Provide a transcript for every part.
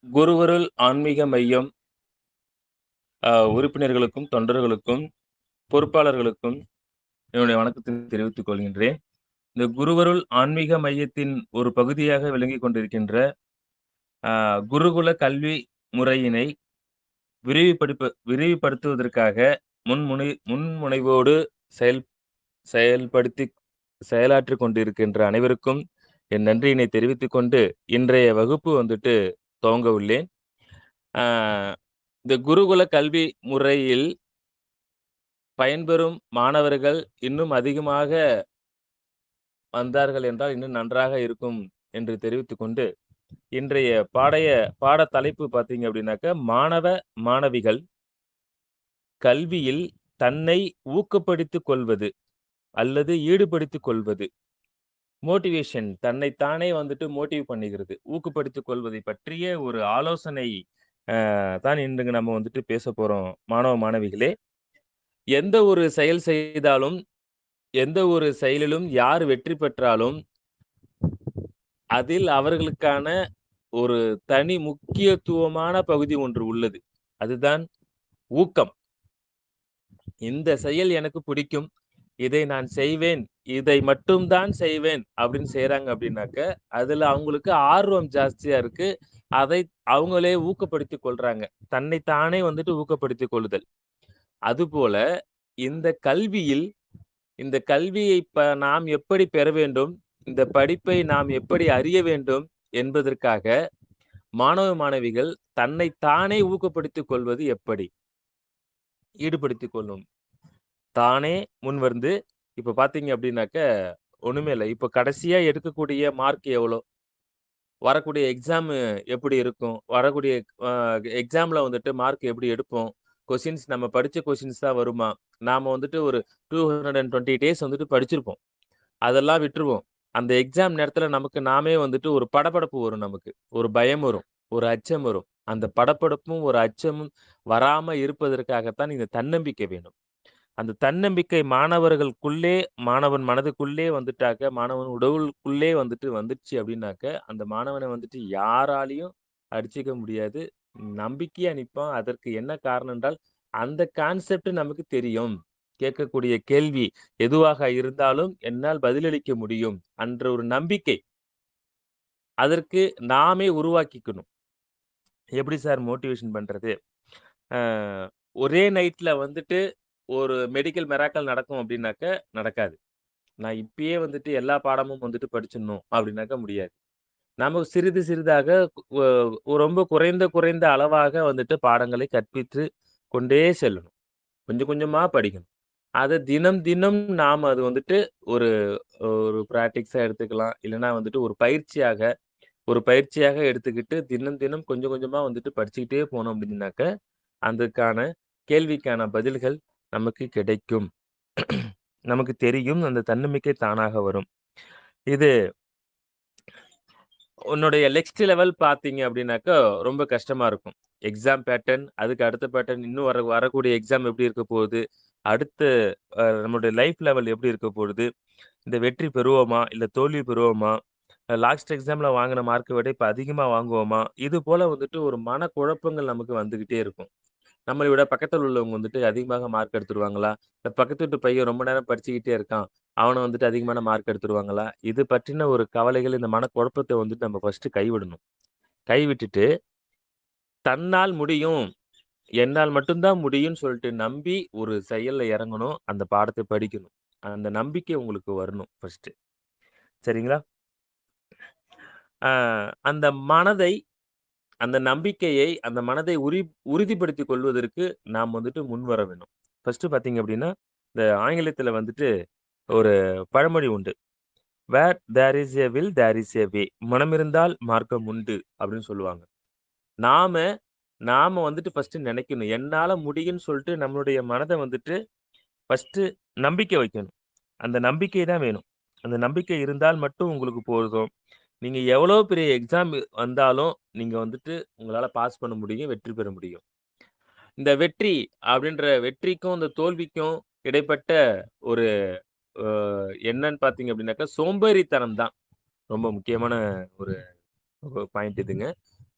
குருவருள் ஆன்மீக மையம் உறுப்பினர்களுக்கும், தொண்டர்களுக்கும், பொறுப்பாளர்களுக்கும் என்னுடைய வணக்கத்தை தெரிவித்துக் கொள்கின்றேன். இந்த குருவருள் ஆன்மீக மையத்தின் ஒரு பகுதியாக விளங்கிக் கொண்டிருக்கின்ற அ குருகுல கல்வி முறையினை விரிவுபடுத்துவதற்காக முன்முனைவோடு செயல் செயல்படுத்தி செயலாற்றிக் கொண்டிருக்கின்ற அனைவருக்கும் என் நன்றியினை தெரிவித்துக் கொண்டு, இன்றைய வகுப்பு வந்துட்டு துவங்க உள்ளேன். அ இந்த குருகுல கல்வி முறையில் பயன்பெறும் மாணவர்கள் இன்னும் அதிகமாக வந்தார்கள் என்றால் இன்னும் நன்றாக இருக்கும் என்று தெரிவித்துக் கொண்டு, இன்றைய பாட தலைப்பு பார்த்தீங்க அப்படின்னாக்க, மாணவிகள் கல்வியில் தன்னை ஊக்கப்படுத்திக் கொள்வது அல்லது ஈடுபடுத்திக் கொள்வது. மோட்டிவேஷன் தன்னைத் தானே வந்துட்டு மோட்டிவ் பண்ணிக்கிறது. ஊக்கப்படுத்திக் கொள்வதை பற்றிய ஒரு ஆலோசனை தான் இன்றைக்கு நம்ம வந்துட்டு பேசப் போறோம் மாணவிகளே. எந்த ஒரு செயல் செய்தாலும், எந்த ஒரு செயலிலும் யார் வெற்றி பெற்றாலும், அதில் அவர்களுக்கான ஒரு தனி முக்கியத்துவமான பகுதி ஒன்று உள்ளது. அதுதான் ஊக்கம். இந்த செயல் எனக்கு பிடிக்கும். இதை நான் செய்வேன். இதை மட்டும் தான் செய்வேன் அப்படின்னு செய்றாங்க அப்படின்னாக்க, அதுல அவங்களுக்கு ஆர்வம் ஜாஸ்தியா இருக்கு. அதை அவங்களே ஊக்கப்படுத்திக் கொள்றாங்க. தன்னைத் தானே வந்துட்டு ஊக்கப்படுத்திக் கொள்ளுதல். அதுபோல இந்த கல்வியில் இந்த கல்வியை நாம் எப்படி பெற வேண்டும்? இந்த படிப்பை நாம் எப்படி அறிய வேண்டும்? என்பதற்காக மாணவிகள் தன்னைத் தானே ஊக்கப்படுத்திக் கொள்வது எப்படி? ஈடுபடுத்திக் கொள்ளும். தானே முன்வந்து இப்ப பார்த்தீங்க அப்டின்னாக்க, ஒண்ணுமே இல்ல. இப்ப கடைசியா எடுக்கக்கூடிய மார்க் எவ்வளோ? வரக்கூடிய எக்ஸாம் எப்படி இருக்கும்? வரக்கூடிய அ எக்ஸாம்ல வந்துட்டு மார்க் எப்படி எடுப்போம்? கொஸ்டின்ஸ் நம்ம படிச்ச கொஸ்டின்ஸ் தான் வருமா? நாம வந்துட்டு ஒரு 220 டேஸ் வந்துட்டு படிச்சிருப்போம். அதெல்லாம் விட்டுருவோம். அந்த எக்ஸாம் நேரத்துல நமக்கு நாமே வந்துட்டு ஒரு படபடப்பு வரும் நமக்கு. ஒரு பயம் வரும். ஒரு அச்சம் வரும். அந்த படபடப்பும், ஒரு அச்சமும் வராம இருப்பதற்காகத்தான் இந்த தன்னம்பிக்கை வேணும். அந்த தன்னம்பிக்கை மாணவன் மனதுக்குள்ளே வந்துட்டாக்க, மாணவன் உடலுக்குள்ளே வந்துருச்சு அப்டின்னாக்க, அந்த மாணவன வந்துட்டு யாராலயும் அடிச்சுக்க முடியாது. நம்பிக்கையா நிப்பான். அதற்கு என்ன காரணம் என்றால், அந்த கான்செப்ட் நமக்கு தெரியும். கேட்கக்கூடிய கேள்வி எதுவாக இருந்தாலும் என்னால் பதிலளிக்க முடியும். என்ற ஒரு நம்பிக்கை. அதற்கு நாமே உருவாக்கிக்கணும். எப்படி சார் மோட்டிவேஷன் பண்றது? அ ஒரே நைட்ல வந்துட்டு ஒரு மெடிக்கல் மிராக்கிள் நடக்கும் அப்டின்னாக்க, நடக்காது. நான் இப்பயே வந்துட்டு எல்லா பாடமும் வந்துட்டு படிச்சிடணும் அப்டின்னாக்க முடியாது. நாம சிறிது சிறிதாக ரொம்ப குறைந்த அளவாக வந்துட்டு பாடங்களை கற்பித்து கொண்டே செல்லணும். கொஞ்சம் கொஞ்சமா படிக்கணும். அத தினம் நாம அது வந்துட்டு ஒரு ஒரு பிராக்டிக்ஸா எடுத்துக்கலாம். இல்லன்னா வந்துட்டு ஒரு பயிற்சியாக எடுத்துக்கிட்டு தினம் கொஞ்சம் கொஞ்சமா வந்துட்டு படிச்சுக்கிட்டே போனோம் அப்டின்னாக்க, அதுக்கான கேள்விக்கான பதில்கள் நமக்கு கிடைக்கும். நமக்கு தெரியும். அந்த தன்னம்பிக்கை தானாக வரும். இது உன்னுடைய நெக்ஸ்ட் லெவல் பார்த்தீங்க அப்டின்னாக்கா, ரொம்ப கஷ்டமா இருக்கும். எக்ஸாம் பேட்டர்ன், அதுக்கு அடுத்த பேட்டர்ன், இன்னும் வரக்கூடிய எக்ஸாம் எப்படி இருக்க போகுது? அடுத்து நம்முடைய லைஃப் லெவல் எப்படி இருக்க போகுது? இந்த வெற்றி பெறுவோமா? இல்ல தோல்வி பெறுவோமா? லாஸ்ட் எக்ஸாம்ல வாங்குன மார்க்க விட இப்ப அதிகமா வாங்குவோமா? இது போல வந்துட்டு ஒரு மனக்குழப்பங்கள் நமக்கு வந்துகிட்டே இருக்கும். நம்மள விட பக்கத்துல உள்ளவங்க வந்துட்டு அதிகமாக மார்க் எடுத்துருவாங்களா? இந்த பக்கத்து வீட்டு பையன் ரொம்ப நேரம் படிச்சுக்கிட்டே இருக்கான். அவன வந்துட்டு அதிகமான மார்க் எடுத்துருவாங்களா? இது பற்றின ஒரு கவலைகள், இந்த மனக்குழப்பத்த வந்துட்டு நம்ம ஃபர்ஸ்ட்டு கைவிடணும். கைவிட்டுட்டு, தன்னால் முடியும். என்னால் மட்டும் தான் முடியும்ன்னு சொல்லிட்டு நம்பி ஒரு செயல்ல இறங்கணும். அந்த பாடத்த படிக்கணும். அந்த நம்பிக்கை உங்களுக்கு வரணும் ஃபர்ஸ்ட்டு. சரிங்களா? அ அந்த மனதை அந்த நம்பிக்கையை, அந்த மனதை உறுதிப்படுத்திக் கொள்வதற்கு நாம் வந்துட்டு முன்வர வேணும். ஃபர்ஸ்ட்டு பார்த்தீங்க அப்டின்னா, இந்த ஆங்கிலத்தில வந்துட்டு ஒரு பழமொழி உண்டு. "Where there is a will there is a way." மனமிருந்தால் மார்க்கம் உண்டு அப்டின்னு சொல்லுவாங்க. நாம நாம வந்துட்டு ஃபர்ஸ்ட்டு நெனைக்கணும். என்னால முடியும்ன்னு சொல்ட்டு நம்மளுடைய மனத வந்துட்டு ஃபர்ஸ்ட்டு நம்பிக்கை வைக்கணும். அந்த நம்பிக்கை தான் வேணும். அந்த நம்பிக்கை இருந்தால் மட்டும் உங்களுக்கு போதும். நீங்க எவ்வளோ பெரிய எக்ஸாம் வந்தாலும், நீங்க வந்துட்டு உங்களால பாஸ் பண்ண முடியும். வெற்றி பெற முடியும். இந்த வெற்றிக்கும், இந்த தோல்விக்கும் இடைப்பட்ட ஒரு அ என்னன்னு பார்த்தீங்க அப்டின்னாக்கா, சோம்பேறித்தனம் தான். ரொம்ப முக்கியமான ஒரு பாயிண்ட் இதுங்க.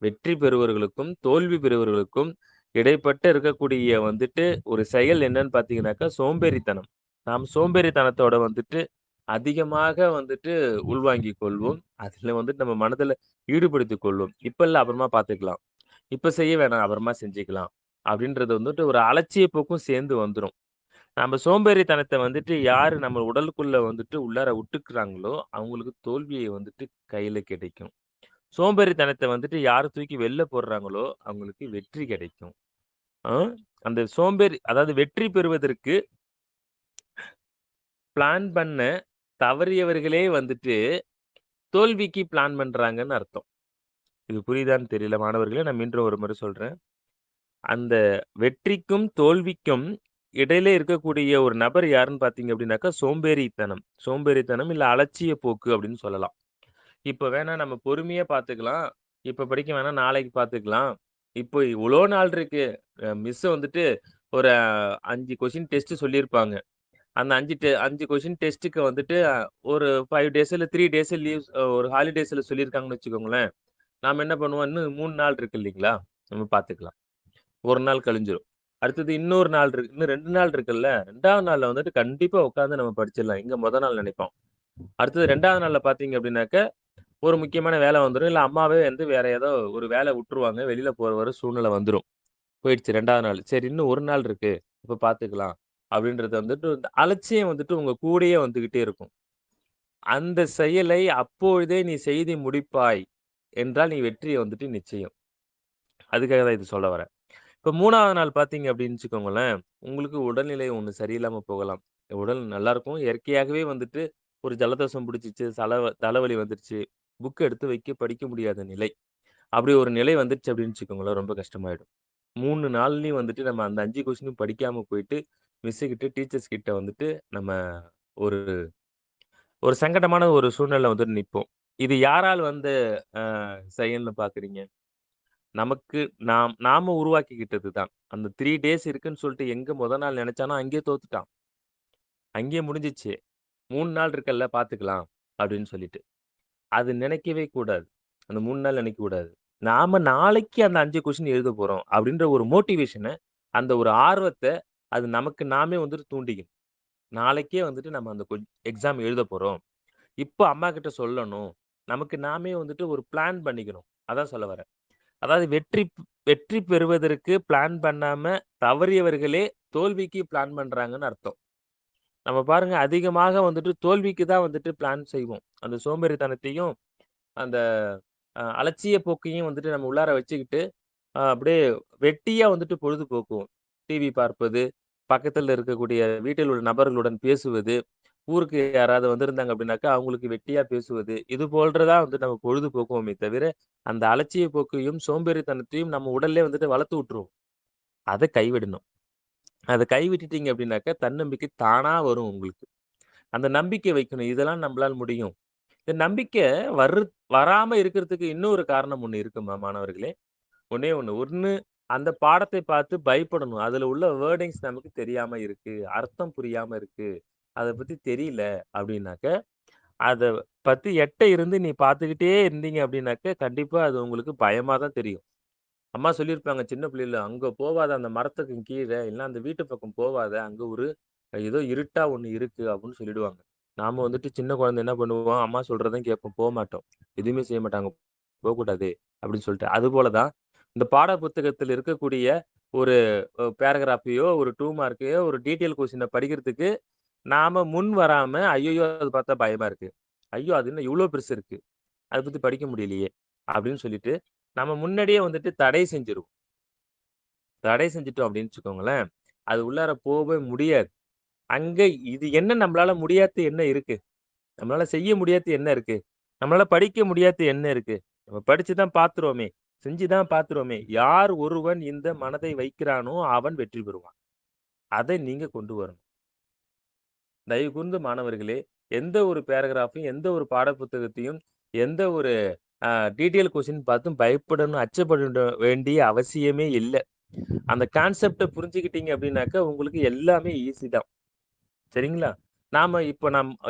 வெற்றி பெறுபவர்களுக்கும், தோல்வி பெறுபவர்களுக்கும் இடைப்பட்ட இருக்கக்கூடிய வந்துட்டு ஒரு செயல் என்னன்னு பார்த்தீங்கன்னாக்கா, சோம்பேறித்தனம். நாம் சோம்பேறித்தனத்தோட வந்துட்டு அதிகமாக வந்துட்டு உள்வாங்கிக் கொள்வோம். அதுல வந்துட்டு நம்ம மனதுல ஈடுபடுத்திக் கொள்வோம். இப்ப இல்ல அப்புறமா பார்த்துக்கலாம். இப்ப செய்ய வேணாம் அப்புறமா செஞ்சுக்கலாம். அப்படின்றது வந்துட்டு ஒரு அலட்சிய போக்கும் சேர்ந்து வந்துரும். நம்ம சோம்பேறித்தனத்த வந்துட்டு யாரு நம்ம உடலுக்குள்ள வந்துட்டு உள்ளார விட்டுக்கிறாங்களோ, அவங்களுக்கு தோல்வியை வந்துட்டு கையில கிடைக்கும். சோம்பேறித்தனத்த வந்துட்டு யாரு தூக்கி வெளில போடுறாங்களோ, அவங்களுக்கு வெற்றி கிடைக்கும். ஆ அந்த சோம்பேறி அதாவது வெற்றி பெறுவதற்கு பிளான் பண்ண தவறியவர்களே வந்துட்டு, தோல்விக்கு பிளான் பண்றாங்கன்னு அர்த்தம். இது புரியுதான்னு தெரியல மாணவர்களே! நான் மீண்டும் ஒரு முறை சொல்றேன். அந்த வெற்றிக்கும், தோல்விக்கும் இடையில இருக்கக்கூடிய ஒரு நபர் யாருன்னு பார்த்தீங்க அப்படின்னாக்கா, சோம்பேறித்தனம். சோம்பேறித்தனம் இல்ல அலட்சிய போக்கு அப்படின்னு சொல்லலாம். இப்ப வேணா நம்ம பொறுமையா பார்த்துக்கலாம். இப்ப படிக்க வேணாம், நாளைக்கு பார்த்துக்கலாம். இப்போ இவ்ளோ நாள் இருக்கு. மிஸ் வந்துட்டு ஒரு 5 கொஸ்டின் டெஸ்ட் சொல்லியிருப்பாங்க. அந்த 5 கொஸ்டின் டெஸ்ட்டுக்கு வந்துட்டு ஒரு 5 டேஸ் இல்ல 3 டேஸ் லீவ்ஸ் ஒரு ஹாலிடேஸ்ல சொல்லியிருக்காங்கன்னு வச்சுக்கோங்களேன். நாம என்ன பண்ணுவோம், இன்னும் 3 நாள் இருக்கு இல்லீங்களா? நம்ம பார்த்துக்கலாம். 1 நாள் கழிஞ்சிரும். அடுத்தது இன்னொரு நாள் இருக்கு. இன்னும் 2 நாள் இருக்குல்ல. 2வது நாள்ல வந்துட்டு கண்டிப்பா உட்கார்ந்து நம்ம படிச்சிடலாம். எங்க மொத நாள் நினைப்போம். அடுத்தது 2வது நாள்ல பார்த்தீங்க அப்படின்னாக்க, ஒரு முக்கியமான வேலை வந்துரும். இல்ல அம்மாவே வந்து வேற ஏதோ ஒரு வேலை விட்டுருவாங்க. வெளியில போற ஒரு சூழ்நிலை வந்துரும். போயிடுச்சு 2வது நாள். சரி இன்னும் 1 நாள் இருக்கு. அப்ப பார்த்துக்கலாம். அப்படின்றது வந்துட்டு இந்த அலட்சியம் வந்துட்டு உங்க கூடயே வந்துகிட்டே இருக்கும். அந்த செயலை அப்பொழுதே நீ செய்து முடிப்பாய் என்றால், நீ வெற்றிய வந்துட்டு நிச்சயம். அதுக்காக தான் இது சொல்ல வரேன். இப்ப 3வது நாள் பார்த்தீங்க அப்படின்னு வச்சுக்கோங்களேன், உங்களுக்கு உடல்நிலை ஒண்ணு சரியில்லாம போகலாம். உடல் நல்லாருக்கும். இயற்கையாகவே வந்துட்டு ஒரு ஜலதோஷம் பிடிச்சுச்சு, தலைவலி வந்துருச்சு. புக் எடுத்து வைக்க படிக்க முடியாத நிலை. அப்படி ஒரு நிலை வந்துருச்சு அப்படின்னு வச்சுக்கோங்களேன், ரொம்ப கஷ்டமாயிடும். 3 நாள்லயும் வந்துட்டு நம்ம அந்த 5 கொஸ்டினும் படிக்காம போயிட்டு, மிஸ் கிட்ட, டீச்சர்ஸ் கிட்ட வந்துட்டு நம்ம ஒரு ஒரு சங்கடமான ஒரு சூழ்நிலையில வந்துட்டு நிப்போம். இது யாரால் வந்த செயல்னு பார்க்குறீங்க? நமக்கு நாம உருவாக்கிக்கிட்டது தான். அந்த 3 டேஸ் இருக்குன்னு சொல்லிட்டு எங்க மொத நாள் நெனச்சானோ, அங்கேயே தோத்துட்டான். அங்கேயே முடிஞ்சிச்சு. 3 நாள் இருக்குல்ல பார்த்துக்கலாம் அப்படின்னு சொல்லிட்டு. அது நினைக்கவே கூடாது. அந்த 3 நாள் நினைக்கக்கூடாது. நாம நாளைக்கு அந்த 5 கொஸ்டின் எழுதப் போறோம் அப்படின்ற ஒரு மோட்டிவேஷன, அந்த ஒரு ஆர்வத்த அது நமக்கு நாமே வந்துட்டு தூண்டிக்கும். நாளைக்கே வந்துட்டு நம்ம அந்த எக்ஸாம் எழுதப் போறோம். இப்ப அம்மாகிட்ட சொல்லணும். நமக்கு நாமே வந்துட்டு ஒரு பிளான் பண்ணிக்கணும். அதான் சொல்ல வரேன். அதாவது வெற்றி பெறுவதற்கு பிளான் பண்ணாம தவறியவர்களே தோல்விக்கு பிளான் பண்றாங்கன்னு அர்த்தம். நம்ம பாருங்க அதிகமாக வந்துட்டு தோல்விக்கு தான் வந்துட்டு பிளான் செய்வோம். அந்த சோம்பேறித்தனத்தையும், அந்த அலட்சிய போக்கையும் வந்துட்டு நம்ம உள்ளார வச்சுக்கிட்டு, அப்படியே வெட்டியா வந்துட்டு பொழுது போக்குவோம். டிவி பார்ப்பது, பக்கத்துல இருக்கக்கூடிய வீட்டில் உள்ள நபர்களுடன் பேசுவது, ஊருக்கு யாராவது வந்திருந்தாங்க அப்படின்னாக்கா, அவங்களுக்கு வெட்டியா பேசுவது, இது போன்றதா வந்து நம்ம பொழுது போக்குவோமே தவிர, அந்த அலட்சிய போக்கையும், சோம்பேறித்தனத்தையும் நம்ம உடல்லயே வந்துட்டு வளர்த்து விட்டுருவோம். அத கைவிடணும். அத கைவிட்டுட்டீங்க அப்படின்னாக்கா, தன்னம்பிக்கை தானா வரும் உங்களுக்கு. அந்த நம்பிக்கை வைக்கணும். இதெல்லாம் நம்பளால முடியும். இந்த நம்பிக்கை வராம இருக்கிறதுக்கு இன்னொரு காரணம் ஒண்ணு இருக்குமா மாணவர்களே. ஒண்ணே ஒண்ணு. ஒண்ணு அந்த பாடத்தை பார்த்து பயப்படணும். அதுல உள்ள வேர்டிங்ஸ் நமக்கு தெரியாம இருக்கு. அர்த்தம் புரியாம இருக்கு. அத பத்தி தெரியல அப்படின்னாக்க, அத பத்தி எட்ட இருந்து நீ பார்த்துக்கிட்டே இருந்தீங்க அப்படின்னாக்க, கண்டிப்பா அது உங்களுக்கு பயமா தான் தெரியும். அம்மா சொல்லியிருப்பாங்க சின்ன பிள்ளையில, "அங்க போவாத அந்த மரத்துக்கு கீழ, இல்லன்னா அந்த வீட்டு பக்கம் போவாத. அங்க ஒரு ஏதோ இருட்டா ஒண்ணு இருக்கு" அப்படின்னு சொல்லிடுவாங்க. நாம வந்துட்டு சின்ன குழந்தை என்ன பண்ணுவோம், அம்மா சொல்றதையும் கேட்போம். போமாட்டோம். எதுவுமே செய்ய மாட்டாங்க. போக்கூடாது அப்படின்னு சொல்லிட்டு. அதுபோல தான் இந்த பாட புத்தகத்தில் இருக்கக்கூடிய ஒரு பேராகிராஃபையோ, ஒரு 2 மார்க்கையோ, ஒரு டீட்டெயில் கொஸ்டின படிக்கிறதுக்கு நாம முன் வராம, "ஐய்யய்யோ! அது பார்த்தா பயமா இருக்கு. ஐயோ! அது என்ன இவ்ளோ பெருசு இருக்கு. அத பத்தி படிக்க முடியலையே!" அப்படின்னு சொல்லிட்டு, நம்ம முன்னாடியே வந்துட்டு தடை செஞ்சுருவோம். தடை செஞ்சுட்டோம் அப்படின்னு வச்சுக்கோங்களேன், அது உள்ளார போவே முடியாது. அங்க இது என்ன நம்மளால முடியாதது என்ன இருக்கு? நம்மளால செய்ய முடியாதது என்ன இருக்கு? நம்மளால படிக்க முடியாதது என்ன இருக்கு? நம்ம படிச்சு தான் பார்த்துருவோமே! செஞ்சு தான் பார்த்துருவோமே! யார் ஒருவன் இந்த மனதை வைக்கிறானோ, அவன் வெற்றி பெறுவான். அதை நீங்க கொண்டு வரணும். தயவு கூர்ந்து மாணவர்களே, எந்த ஒரு பேராகிராஃபையும், எந்த ஒரு பாட புத்தகத்தையும், எந்த ஒரு அ டீட்டெயில் கொஸ்டின் பார்த்தும் பயப்படணும், அச்சப்பட வேண்டிய அவசியமே இல்ல. அந்த கான்செப்ட்ட புரிஞ்சுக்கிட்டீங்க அப்டின்னாக்க, உங்களுக்கு எல்லாமே ஈஸி தான். சரிங்களா? நாம்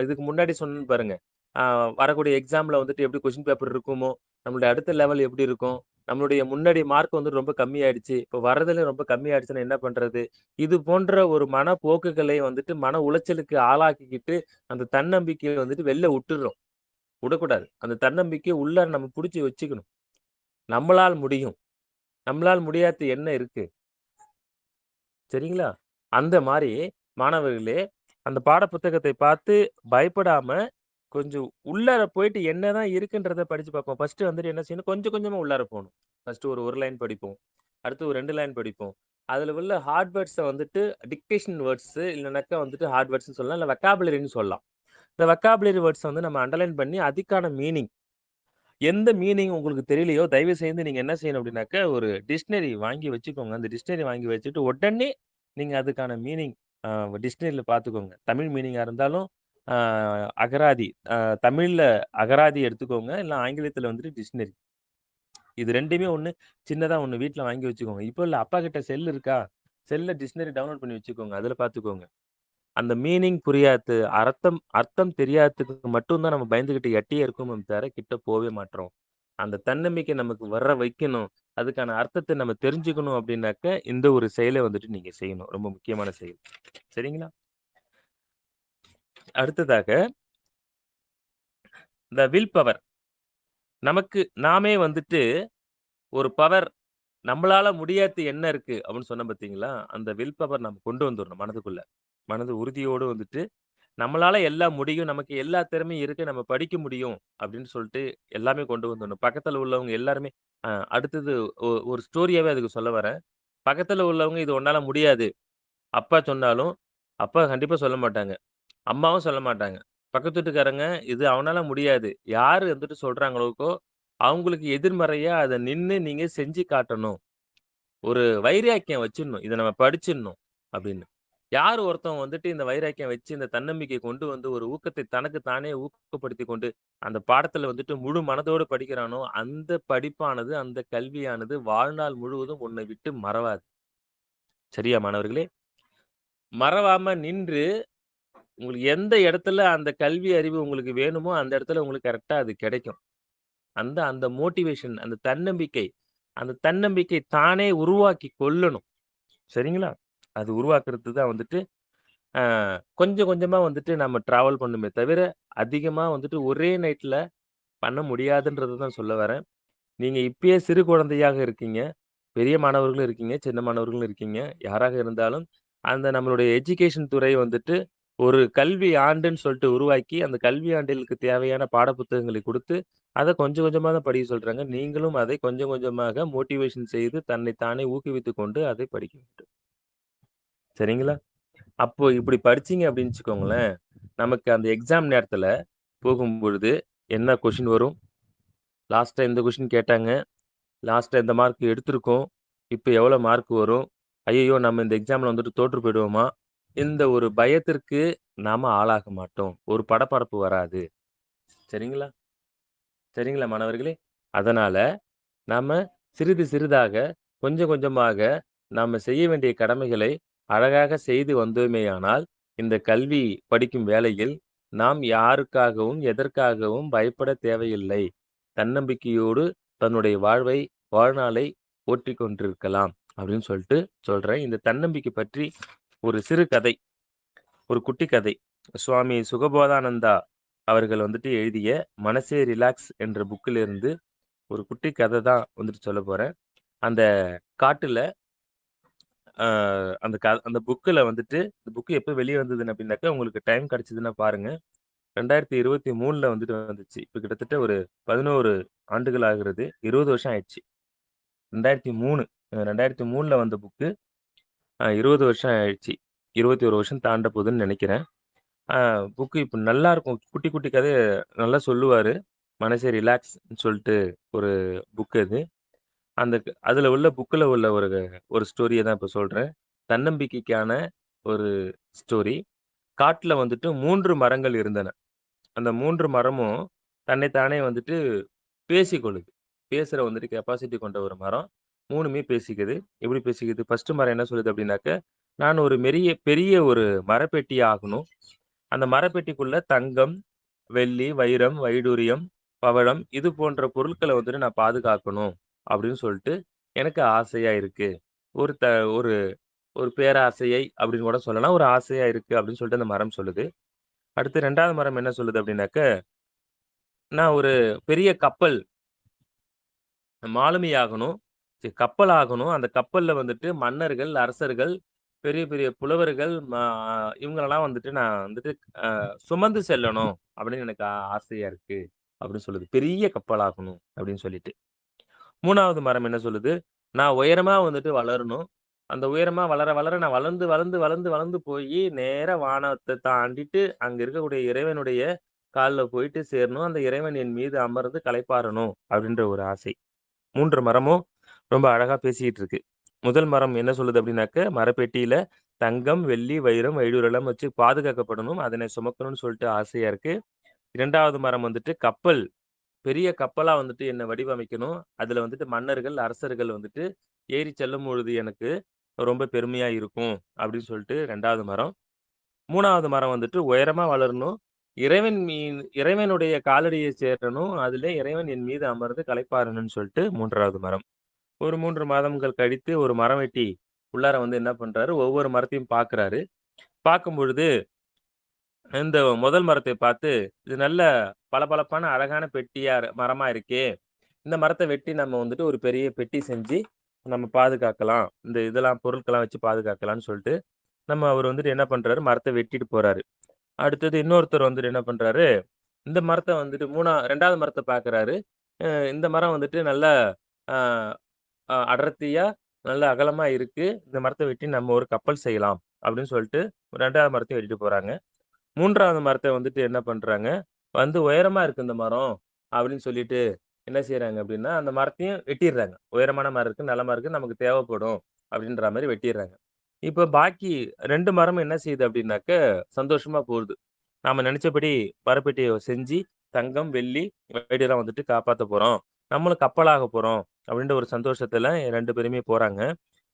இதுக்கு முன்னாடி சொன்னேன் பாருங்க. அ வரக்கூடிய எக்ஸாம்ல வந்துட்டு எப்படி கொஸ்டின் பேப்பர் இருக்குமோ, நம்மளுடைய அடுத்த லெவல் எப்படி இருக்கும்? நம்மளுடைய முன்னாடி மார்க் வந்து ரொம்ப கம்மியாயிடுச்சு. இப்ப வர்றதுல ரொம்ப கம்மியாயிடுச்சுன்னா என்ன பண்றது? இது போன்ற ஒரு மனப்போக்குகளை வந்துட்டு மன உளைச்சலுக்கு ஆளாக்கிக்கிட்டு, அந்த தன்னம்பிக்கைய வந்துட்டு வெளில உட்டுர்றோம். உடக்கூடாது. அந்த தன்னம்பிக்கைய உள்ளார நம்ம புடிச்சு வச்சுக்கணும். நம்மளால் முடியும். நம்மளால் முடியாதது என்ன இருக்கு? சரிங்களா? அந்த மாரி மாணவர்களே, அந்த பாட புத்தகத்தை பார்த்து பயப்படாம, கொஞ்சம் உள்ளார போயிட்டு என்னதான் இருக்குன்றத படிச்சு பார்ப்போம். ஃபர்ஸ்ட்டு வந்துட்டு என்ன செய்யணும், கொஞ்சம் கொஞ்சமா உள்ளார போணும். ஃபர்ஸ்ட்டு ஒரு 1 லைன் படிப்போம். அடுத்து ஒரு 2 லைன் படிப்போம். அதுல உள்ள ஹார்ட் வேர்ட்ஸ வந்துட்டு டிக்டேஷன் வேர்ட்ஸு இல்லனாக்கா வந்துட்டு ஹார்ட் வேர்ட்ஸ்ன்னு சொல்லலாம். இல்ல வொக்காபுலரின்னு சொல்லலாம். இந்த வொக்காபுலரி வேர்ட்ஸ வந்து நம்ம அண்டர்லைன் பண்ணி அதுக்கான மீனிங் எந்த மீனிங் உங்களுக்கு தெரியலையோ, தயவு செய்து நீங்க என்ன செய்யணும் அப்டின்னாக்க, ஒரு டிக்ஷனரி வாங்கி வச்சுக்கோங்க. அந்த டிக்ஷனரி வாங்கி வச்சுட்டு, உடனே நீங்க அதுக்கான மீனிங் அ டிக்ஷனரில பார்த்துக்கோங்க. தமிழ் மீனிங்கா இருந்தாலும், அ அகராதி தமிழ்ல அகராதி எடுத்துக்கோங்க. இல்ல ஆங்கிலத்தில வந்துட்டு டிக்ஷனரி. இது 2மே ஒண்ணு சின்னதா ஒண்ணு வீட்ல வாங்கி வச்சுக்கோங்க. இப்போ இல்ல அப்பா கிட்ட செல் இருக்கா? செல்ல டிக்ஷனரி டவுன்லோட் பண்ணி வச்சுக்கோங்க. அதில பார்த்துக்கோங்க. அந்த மீனிங் புரியாது, அர்த்தம் அர்த்தம் தெரியாததுக்கு மட்டும் தான் நம்ம பயந்துகிட்டு எட்டியே இருக்கோமே தவிர, கிட்ட போவே மாட்றோம். அந்த தன்னம்பிக்கை நமக்கு வர வைக்கணும். அதுக்கான அர்த்தத்த நம்ம தெரிஞ்சுக்கணும் அப்டின்னாக்க, இந்த ஒரு செயல வந்துட்டு நீங்க செய்யணும். ரொம்ப முக்கியமான செயல். சரிங்களா? அடுத்ததாக, இந்த வில் பவர். நமக்கு நாமே வந்துட்டு ஒரு பவர் நம்மளால முடியாதது என்ன இருக்கு அப்டின்னு சொன்னேன் பார்த்தீங்களா? அந்த வில் பவர் நம்ம கொண்டு வந்துரணும் மனதுக்குள்ள. மனது உறுதியோடு வந்துட்டு நம்மளால எல்லாம் முடியும். நமக்கு எல்லா திறமையும் இருக்கு. நம்ம படிக்க முடியும் அப்படின்னு சொல்லிட்டு எல்லாமே கொண்டு வந்துடணும். பக்கத்துல உள்ளவங்க எல்லாருமே அடுத்தது ஒரு ஸ்டோரியாவே அதுக்கு சொல்ல வரேன். பக்கத்துல உள்ளவங்க இது உன்னால முடியாது. அப்பா சொன்னாலும், அப்பா கண்டிப்பா சொல்ல மாட்டாங்க. அம்மாவும் சொல்ல மாட்டாங்க. பக்கத்து வீட்டுக்காரங்க இது அவனால முடியாது. யாரு வந்துட்டு சொல்றாங்களோக்கோ, அவங்களுக்கு எதிர்மறையா அத நின்னு நீங்க செஞ்சு காட்டணும். ஒரு வைராக்கியம் வச்சிடணும். இத நம்ம படிச்சிடணும் அப்படின்னு. யார் ஒருத்தன் வந்துட்டு இந்த வைராக்கியம் வச்சு, இந்த தன்னம்பிக்கை கொண்டு வந்து ஒரு ஊக்கத்தை தனக்கு தானே ஊக்கப்படுத்திக் கொண்டு, அந்த பாடத்துல வந்துட்டு முழு மனதோடு படிக்கிறானோ, அந்த படிப்பானது, அந்த கல்வியானது வாழ்நாள் முழுவதும் உன்னை விட்டு மறவாது. சரியா மாணவர்களே? மறவாம நின்று, உங்களுக்கு எந்த இடத்துல அந்த கல்வி அறிவு உங்களுக்கு வேணுமோ, அந்த இடத்துல உங்களுக்கு கரெக்ட்டா அது கிடைக்கும். அந்த அந்த மோட்டிவேஷன், அந்த தன்னம்பிக்கை, அந்த தன்னம்பிக்கை தானே உருவாக்கி கொள்ளணும். சரிங்களா? அது உருவாக்குறது தான் வந்துட்டு அ கொஞ்சம் கொஞ்சமா வந்துட்டு நம்ம டிராவல் பண்ணணுமே தவிர, அதிகமா வந்துட்டு ஒரே நைட்ல பண்ண முடியாதுன்றத தான் சொல்ல வரேன். நீங்க இப்பயே சிறு குழந்தையாக இருக்கீங்க. பெரிய மாணவர்களும் இருக்கீங்க, சின்ன மாணவர்களும் இருக்கீங்க. யாராக இருந்தாலும், அந்த நம்மளுடைய எஜுகேஷன் துறை வந்துட்டு ஒரு கல்வி ஆண்டுன்னு சொல்ட்டு உருவாக்கி, அந்த கல்வி ஆண்டிற்கு தேவையான பாடப்புத்தகங்களை குடுத்து, அத கொஞ்சம் கொஞ்சமா தான் படிக்க சொல்றாங்க. நீங்களும் அதை கொஞ்சம் கொஞ்சமாக மோட்டிவேஷன் செய்து, தன்னை தானே ஊக்குவித்துக் கொண்டு அதை படிக்க வேண்டும். சரிங்களா? அப்போ இப்படி படிச்சீங்க அப்படின்னு வச்சுக்கோங்களேன், நமக்கு அந்த எக்ஸாம் நேரத்துல போகும்பொழுது என்ன கொஸ்டின் வரும்? லாஸ்ட்டா இந்த கொஸ்டின் கேட்டாங்க. லாஸ்ட்டா இந்த மார்க் எடுத்திருக்கோம். இப்ப எவ்வளோ மார்க் வரும்? ஐய்யய்யோ! நம்ம இந்த எக்ஸாம்ல வந்துட்டு தோற்று போயிடுவோமா? இந்த ஒரு பயத்திற்கு நாம ஆளாக மாட்டோம். ஒரு படபடப்பு வராது. சரிங்களா? சரிங்களா மாணவர்களே? அதனால நாம சிறிது சிறிதாக, கொஞ்சம் கொஞ்சமாக நாம செய்ய வேண்டிய கடமைகளை அழகாக செய்து வந்தோமேயானால், இந்த கல்வி படிக்கும் வேளையில் நாம் யாருக்காகவும், எதற்காகவும் பயப்பட தேவையில்லை. தன்னம்பிக்கையோடு தன்னுடைய வாழ்நாளை ஓட்டிக் கொண்டிருக்கலாம். அப்படின்னு சொல்லிட்டு சொல்றேன். இந்த தன்னம்பிக்கை பற்றி ஒரு சிறு கதை, ஒரு குட்டி கதை. சுவாமி சுகபோதானந்தா அவர்கள் வந்துட்டு எழுதிய "மனசே ரிலாக்ஸ்" என்ற புக்கிலிருந்து ஒரு குட்டி கதை தான் வந்துட்டு சொல்லப் போறேன். அந்த காட்டுல அ அந்த புக்ல வந்துட்டு இந்த புக் எப்ப வெளிய வந்ததுன்னு அப்டின்னாக்கா, உங்களுக்கு டைம் கிடைச்சதுன்னா பாருங்க. 2023ல வந்துட்டு வந்துச்சு. இப்ப கிட்டத்தட்ட ஒரு 11 ஆண்டுகள் ஆகிறது. 20 வருஷம் ஆயிடுச்சு. 2003 2003ல வந்த புக்கு. 20 வருஷம் ஆயிடுச்சு. 21 வருஷம் தாண்ட போதுன்னு நெனைக்கிறேன். அ புக்கு இப்ப நல்லாருக்கும். குட்டி குட்டி கதைய நல்லா சொல்லுவாரு. மனசே ரிலாக்ஸ்ன்னு சொல்ட்டு ஒரு புக் அது. அதுல உள்ள புக்ல உள்ள ஒரு ஒரு ஸ்டோரிய தான் இப்ப சொல்றேன். தன்னம்பிக்கைக்கான ஒரு ஸ்டோரி. காட்டுல வந்துட்டு 3 மரங்கள் இருந்தன. அந்த 3 மரமும் தன்னை தானே வந்துட்டு பேசிக்கொள்ளுது. பேசுற வந்துட்டு கெப்பாசிட்டி கொண்ட ஒரு மரம். 3மே பேசிக்குது. எப்படி பேசிக்குது? ஃபர்ஸ்ட் மரம் என்ன சொல்லுது அப்படின்னாக்க, நான் ஒரு பெரிய ஒரு மரப்பெட்டி ஆகணும். அந்த மரப்பெட்டிக்குள்ள தங்கம், வெள்ளி, வைரம், வைடூரியம், பவழம் இது போன்ற பொருட்கள வந்துட்டு நான் பாதுகாக்கணும். அப்படின்னு சொல்லிட்டு எனக்கு ஆசையா இருக்கு. ஒரு த ஒரு ஒரு பேராசையை அப்படின்னு கூட சொல்லலாம். ஒரு ஆசையா இருக்கு அப்படின்னு சொல்லிட்டு அந்த மரம் சொல்லுது. அடுத்து 2வது மரம் என்ன சொல்லுது அப்படின்னாக்க, நான் ஒரு பெரிய கப்பல் மாலுமியாகணும். கப்பல் ஆகணும். அந்த கப்பல்ல வந்துட்டு மன்னர்கள், அரசர்கள், பெரிய பெரிய புலவர்கள் இவங்களலாம் வந்துட்டு நான் வந்துட்டு சுமந்து செல்லணும் அப்படின்னு எனக்கு ஆசையா இருக்கு. அப்படின்னு சொல்லுது. பெரிய கப்பலாகணும் அப்படின்னு சொல்லிட்டு. 3வது மரம் என்ன சொல்லுது? நான் உயரமா வந்துட்டு வளரணும். அந்த உயரமா வளர, வளர நான் வளர்ந்து, வளர்ந்து, வளர்ந்து, வளர்ந்து போயி நேரா வானத்த தாண்டிட்டு, அங்க இருக்கக்கூடிய இறைவனுடைய கால்ல போயிட்டு சேரணும். அந்த இறைவன் என் மீது அமர்ந்து களைப்பாறணும் அப்படின்ற ஒரு ஆசை. 3 மரமும் ரொம்ப அழகா பேசிக்கிட்டு இருக்கு. முதல் மரம் என்ன சொல்லுது அப்படின்னாக்க, மரப்பெட்டியில தங்கம், வெள்ளி, வைரம், வைடூரியலாம் வச்சு பாதுகாக்கப்படணும். அதனை சுமக்கணும்னு சொல்லிட்டு ஆசையா இருக்கு. 2வது மரம் வந்துட்டு கப்பல். பெரிய கப்பலா வந்துட்டு என்ன வடிவமைக்கணும். அதுல வந்துட்டு மன்னர்கள், அரசர்கள் வந்துட்டு ஏறி செல்லும்பொழுது எனக்கு ரொம்ப பெருமையா இருக்கும். அப்படின்னு சொல்லிட்டு 2வது மரம். 3வது மரம் வந்துட்டு உயரமா வளரணும். இறைவனுடைய காலடிய சேரணும். அதிலே இறைவன் என் மீது அமர்ந்து களைப்பாறணும்னு சொல்லிட்டு 3வது மரம். ஒரு 3 மாதங்கள் கழித்து ஒரு மரம் வெட்டி உள்ளார வந்து என்ன பண்றாரு, ஒவ்வொரு மரத்தையும் பார்க்குறாரு. பார்க்கும்பொழுது இந்த முதல் மரத்தை பார்த்து, "இது நல்ல பளபளப்பான அழகான மரமா இருக்கே! இந்த மரத்த வெட்டி நம்ம வந்துட்டு ஒரு பெரிய பெட்டி செஞ்சு நம்ம பாதுகாக்கலாம். இந்த இதெல்லாம் பொருட்கள்லாம் வச்சு பாதுகாக்கலாம்ன்னு" சொல்லிட்டு, அவரு வந்துட்டு என்ன பண்றாரு, மரத்த வெட்டிட்டு போறாரு. அடுத்தது இன்னொருத்தர் வந்துட்டு என்ன பண்றாரு, இந்த மரத்த வந்துட்டு 2வது மரத்த பார்க்குறாரு. இந்த மரம் வந்துட்டு நல்ல அ அ அடர்த்தியா, நல்ல அகலமா இருக்கு. இந்த மரத்த வெட்டி நம்ம ஒரு கப்பல் செய்யலாம். அப்படின்னு சொல்லிட்டு 2வது மரத்தையும் வெட்டிட்டு போறாங்க. 3வது மரத்த வந்துட்டு என்ன பண்றாங்க, வந்து உயரமா இருக்கு இந்த மரம் அப்படின்னு சொல்லிட்டு என்ன செய்றாங்க அப்படின்னா, அந்த மரத்தையும் வெட்டிர்றாங்க. உயரமான மரம் இருக்கு, நல்ல மரம் இருக்கு, நமக்கு தேவைப்படும் அப்படின்ற மாரி வெட்டிர்றாங்க. இப்ப பாக்கி 2 மரமும் என்ன செய்யுது அப்படின்னாக்க, சந்தோஷமா போகுது. நாம நெனச்சபடி மரப்பெட்டிய செஞ்சு, தங்கம், வெள்ளி, வைடூரியம் வந்துட்டு காப்பாத்தப் போறோம். நம்மளும் கப்பலாக போறோம் அப்படின்ற ஒரு சந்தோஷத்துல 2 பேருமே போறாங்க.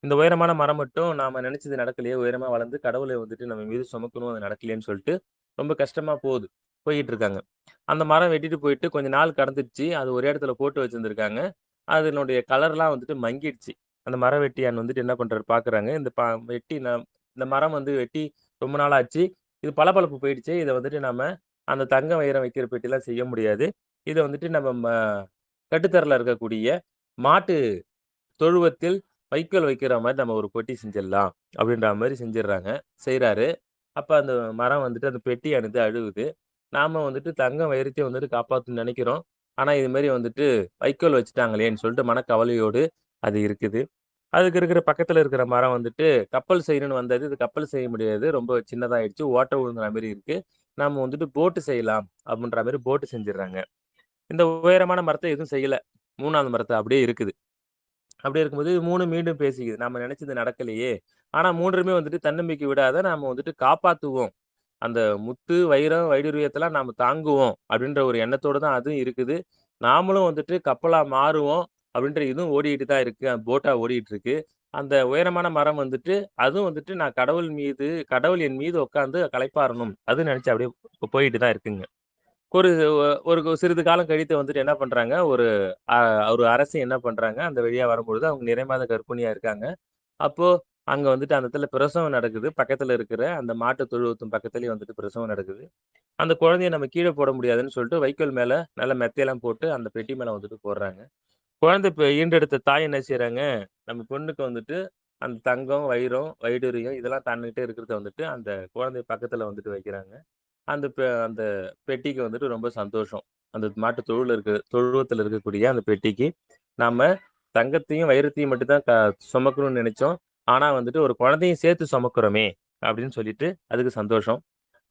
இந்த உயரமான மரம் மட்டும் நாம நெனச்சது நடக்கலையே, உயரமா வளர்ந்து கடவுளை வந்துட்டு நம்ம மீது சுமக்கணும், அது நடக்கலையேன்னு சொல்லிட்டு ரொம்ப கஷ்டமா போகுது. போயிட்டு இருக்காங்க. அந்த மரம் வெட்டிட்டு போயிட்டு கொஞ்ச நாள் கடந்துருச்சு. அது ஒரு இடத்துல போட்டு வச்சிருந்திருக்காங்க. அதனுடைய கலர்லாம் வந்துட்டு மங்கிடுச்சு. அந்த மர வெட்டியான் வந்துட்டு என்ன பண்றாரு பார்க்குறாங்க. இந்த வெட்டி இந்த மரம் வந்து வெட்டி ரொம்ப நாள் ஆச்சு. இது பளபளப்பு போயிடுச்சு. இத வந்துட்டு நாம அந்த தங்கம், வைரம் வைக்கிற பெட்டிலாம் செய்ய முடியாது. இத வந்துட்டு நம்ம கட்டுத்தரைல இருக்கக்கூடிய மாட்டு தொழுவத்தில் வைக்கோல் வைக்கிற மாரி நம்ம ஒரு பெட்டி செஞ்சிடலாம். அப்படின்ற மாரி செஞ்சிடுறாங்க. செய்றாரு. அப்ப அந்த மரம் வந்துட்டு அந்த பெட்டியானது அழுவுது. நாம வந்துட்டு தங்கம், வைரத்தையும் வந்துட்டு காப்பாத்தணும்னு நெனைக்கிறோம். ஆனா இது மாரி வந்துட்டு வைக்கோல் வச்சுட்டாங்களேன்னு சொல்லிட்டு மனக்கவலையோடு அது இருக்குது. அதுக்கு இருக்கிற பக்கத்துல இருக்கிற மரம் வந்துட்டு கப்பல் செய்யணும்னு வந்தது. இது கப்பல் செய்ய முடியாது. ரொம்ப சின்னதாயிடுச்சு. ஓட்டை விழுங்குற மாரி இருக்கு. நாம வந்துட்டு போட் செய்யலாம் அப்படின்ற மாரி போட் செஞ்சுடுறாங்க. இந்த உயரமான மரத்த எதுவும் செய்யல. 3வது மரத்த அப்படியே இருக்குது. அப்படி இருக்கும்போது 3 மீண்டும் பேசிக்குது. நம்ம நெனச்சது நடக்கலையே! ஆனா 3மே வந்துட்டு தன்னம்பிக்கை விடாத நாம வந்துட்டு காப்பாத்துவோம். அந்த முத்து, வைரம், வைடூரியத்தலாம் நாம தாங்குவோம். அப்படின்ற ஒரு எண்ணத்தோட தான் அதுவும் இருக்குது. நாமளும் வந்துட்டு கப்பலா மாறுவோம். அப்படின்ற இதுவும் ஓடிட்டு தான் இருக்கு. போட்டா ஓடிட்டு இருக்கு. அந்த உயரமான மரம் வந்துட்டு, அதுவும் வந்துட்டு நான் கடவுள் என் மீது உட்கார்ந்து களைப்பாறணும். அதுவும் நெனச்சு அப்படியே போயிட்டு தான் இருக்குங்க. ஒரு ஒரு சிறிது காலம் கழித்து வந்துட்டு என்ன பண்றாங்க, அ ஒரு அரசி என்ன பண்றாங்க, அந்த வழியா வரும்பொழுது அவங்க நிறைமாத கர்ப்பிணியா இருக்காங்க. அப்போ அங்க வந்துட்டு அந்த இடத்துல பிரசவம் நடக்குது. பக்கத்துல இருக்கிற அந்த மாட்டு தொழுவத்தின் பக்கத்திலேயே வந்துட்டு பிரசவம் நடக்குது. அந்த குழந்தைய நம்ம கீழ போட முடியாதுன்னு சொல்லிட்டு வைக்கோல் மேல நல்ல மெத்தையெல்லாம் போட்டு அந்த பெட்டி மேல வந்துட்டு போடுறாங்க. குழந்தை ஈன்றெடுத்த தாய் என்ன செய்றாங்க, நம்ம பொண்ணுக்கு வந்துட்டு அந்த தங்கம், வைரம், வைடூரியம் இதெல்லாம் தன்னிட்ட இருக்கிறத வந்துட்டு அந்த குழந்தை பக்கத்துல வந்துட்டு வைக்கிறாங்க. அந்த பெட்டிக்கு வந்துட்டு ரொம்ப சந்தோஷம். அந்த மாட்டு தொழுவத்துல இருக்கக்கூடிய அந்த பெட்டிக்கு, நாம தங்கத்தையும், வைரத்தையும் மட்டும் தான் சுமக்கணும்னு நெனைச்சோம். ஆனா வந்துட்டு ஒரு குழந்தையும் சேர்த்து சுமக்கிறோமே! அப்படின்னு சொல்லிட்டு அதுக்கு சந்தோஷம்.